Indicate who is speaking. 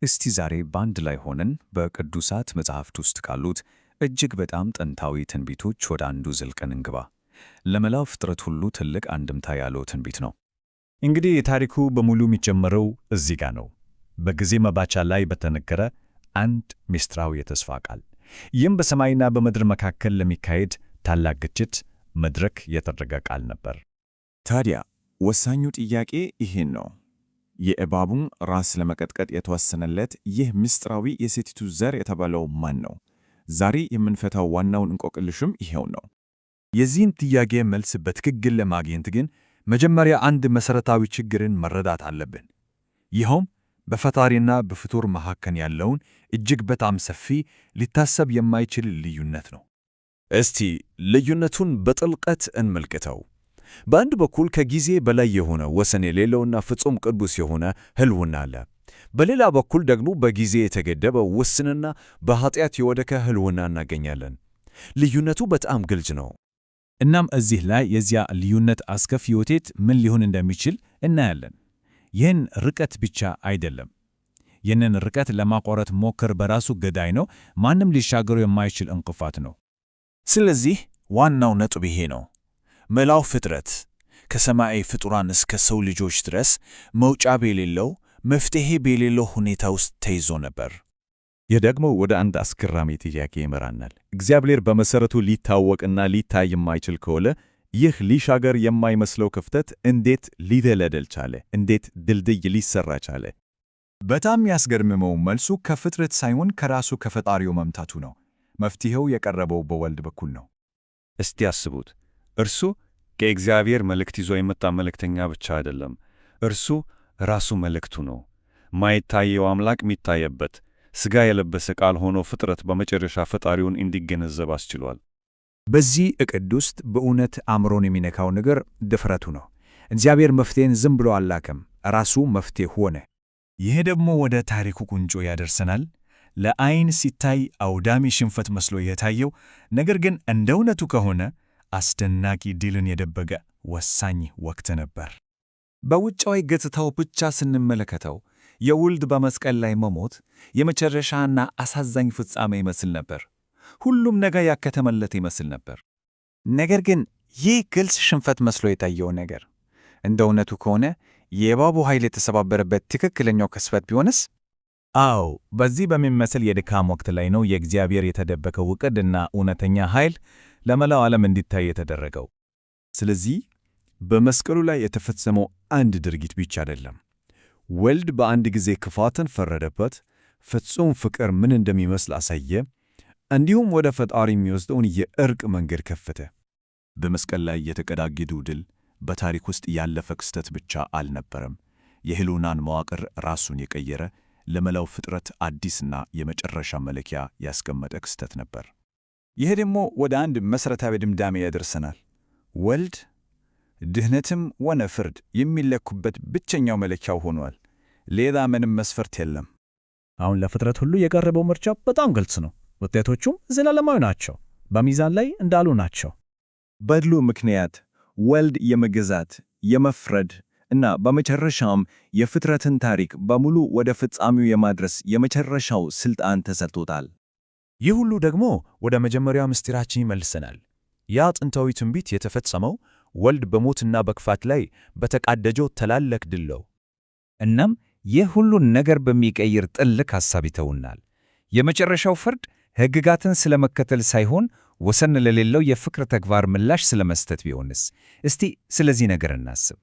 Speaker 1: እስቲ ዛሬ በአንድ ላይ ሆነን በቅዱሳት መጻሕፍት ውስጥ ካሉት እጅግ በጣም ጥንታዊ ትንቢቶች ወደ አንዱ ዘልቀን እንግባ። ለመላው ፍጥረት ሁሉ ትልቅ አንድምታ ያለው ትንቢት ነው።
Speaker 2: እንግዲህ ታሪኩ በሙሉ የሚጀምረው እዚህ ጋር ነው፣ በጊዜ መባቻ ላይ በተነገረ አንድ ምስጢራዊ የተስፋ ቃል። ይህም በሰማይና በምድር መካከል ለሚካሄድ ታላቅ ግጭት መድረክ የተደረገ ቃል ነበር።
Speaker 3: ታዲያ ወሳኙ ጥያቄ ይህን ነው። የእባቡን ራስ ለመቀጥቀጥ የተወሰነለት ይህ ምስጢራዊ የሴቲቱ ዘር የተባለው ማን ነው? ዛሬ የምንፈታው ዋናውን እንቆቅልሽም ይሄው ነው።
Speaker 4: የዚህን ጥያቄ መልስ በትክክል ለማግኘት ግን መጀመሪያ አንድ መሠረታዊ ችግርን መረዳት አለብን። ይኸውም በፈጣሪና በፍጡር መካከል ያለውን እጅግ በጣም ሰፊ ሊታሰብ የማይችል ልዩነት ነው።
Speaker 5: እስቲ ልዩነቱን በጥልቀት እንመልከተው። በአንድ በኩል ከጊዜ በላይ የሆነ ወሰን የሌለውና ፍጹም ቅዱስ የሆነ ሕልውና አለ። በሌላ በኩል ደግሞ በጊዜ የተገደበ ውስንና በኃጢአት የወደቀ ሕልውና እናገኛለን። ልዩነቱ በጣም ግልጽ ነው።
Speaker 2: እናም እዚህ ላይ የዚያ ልዩነት አስከፊ ውጤት ምን ሊሆን እንደሚችል እናያለን። ይህን ርቀት ብቻ አይደለም። ይህንን ርቀት ለማቋረጥ ሞከር በራሱ ገዳይ ነው፣ ማንም ሊሻገሩ የማይችል እንቅፋት ነው።
Speaker 5: ስለዚህ ዋናው ነጥብ ይሄ ነው። መላው ፍጥረት ከሰማይ ፍጡራን እስከ ሰው ልጆች ድረስ መውጫ በሌለው መፍትሔ በሌለው ሁኔታ ውስጥ ተይዞ ነበር።
Speaker 4: ይህ ደግሞ ወደ አንድ አስገራሚ ጥያቄ ይመራናል። እግዚአብሔር በመሠረቱ ሊታወቅና ሊታይ የማይችል ከሆነ ይህ ሊሻገር የማይመስለው ክፍተት እንዴት ሊደለደል ቻለ? እንዴት ድልድይ ሊሰራ ቻለ?
Speaker 1: በጣም ያስገርመው መልሱ ከፍጥረት ሳይሆን ከራሱ ከፈጣሪው መምታቱ ነው። መፍትሔው የቀረበው በወልድ በኩል ነው።
Speaker 6: እስቲ አስቡት። እርሱ ከእግዚአብሔር መልእክት ይዞ የመጣ መልእክተኛ ብቻ አይደለም። እርሱ ራሱ መልእክቱ ነው። ማይታየው አምላክ የሚታየበት ሥጋ የለበሰ ቃል ሆኖ ፍጥረት በመጨረሻ ፈጣሪውን እንዲገነዘብ አስችሏል።
Speaker 1: በዚህ ዕቅድ ውስጥ በእውነት አእምሮን የሚነካው ነገር ድፍረቱ ነው። እግዚአብሔር መፍትሔን ዝም ብሎ አላከም፣ ራሱ መፍትሔ ሆነ።
Speaker 2: ይህ ደግሞ ወደ ታሪኩ ቁንጮ ያደርሰናል። ለዓይን ሲታይ አውዳሚ ሽንፈት መስሎ የታየው ነገር ግን እንደ እውነቱ ከሆነ አስደናቂ ድልን የደበቀ ወሳኝ ወቅት ነበር።
Speaker 1: በውጫዊ ገጽታው ብቻ ስንመለከተው የወልድ በመስቀል ላይ መሞት የመጨረሻና አሳዛኝ ፍጻሜ ይመስል ነበር። ሁሉም ነገር ያከተመለት ይመስል ነበር። ነገር ግን ይህ ግልጽ ሽንፈት መስሎ የታየው ነገር እንደ እውነቱ ከሆነ የእባቡ ኃይል የተሰባበረበት ትክክለኛው ክስፈት ቢሆንስ?
Speaker 2: አዎ፣ በዚህ በሚመስል የድካም ወቅት ላይ ነው የእግዚአብሔር የተደበቀው ዕቅድና እውነተኛ ኃይል ለመላው ዓለም እንዲታይ የተደረገው።
Speaker 4: ስለዚህ በመስቀሉ ላይ የተፈጸመው አንድ ድርጊት ብቻ አይደለም። ወልድ በአንድ ጊዜ ክፋትን ፈረደበት፣ ፍጹም ፍቅር ምን እንደሚመስል አሳየ፣ እንዲሁም ወደ ፈጣሪ የሚወስደውን የእርቅ መንገድ ከፈተ። በመስቀል ላይ የተቀዳጀው ድል በታሪክ ውስጥ ያለፈ ክስተት ብቻ አልነበረም። የሕልውናን መዋቅር ራሱን የቀየረ፣ ለመላው ፍጥረት አዲስና የመጨረሻ መለኪያ ያስቀመጠ ክስተት ነበር።
Speaker 1: ይህ ደግሞ ወደ አንድ መሠረታዊ ድምዳሜ ያደርሰናል። ወልድ ድህነትም ሆነ ፍርድ የሚለኩበት ብቸኛው መለኪያው ሆኗል። ሌላ ምንም መስፈርት የለም።
Speaker 2: አሁን ለፍጥረት ሁሉ የቀረበው ምርጫ በጣም ግልጽ ነው። ውጤቶቹም ዘላለማዊ ናቸው፣ በሚዛን ላይ እንዳሉ ናቸው።
Speaker 3: በድሉ ምክንያት ወልድ የመገዛት የመፍረድ እና በመጨረሻም የፍጥረትን ታሪክ በሙሉ ወደ ፍጻሜው የማድረስ የመጨረሻው ሥልጣን ተሰጥቶታል።
Speaker 5: ይህ ሁሉ ደግሞ ወደ መጀመሪያው ምስጢራችን ይመልሰናል። ያ ጥንታዊ ትንቢት የተፈጸመው ወልድ በሞትና በክፋት ላይ በተቃደጀው ታላቅ ድል ነው።
Speaker 7: እናም ይህ ሁሉን ነገር በሚቀይር ጥልቅ ሐሳብ ይተውናል። የመጨረሻው ፍርድ ሕግጋትን ስለመከተል ሳይሆን ወሰን ለሌለው የፍቅር ተግባር ምላሽ ስለመስጠት ቢሆንስ? እስቲ ስለዚህ ነገር እናስብ።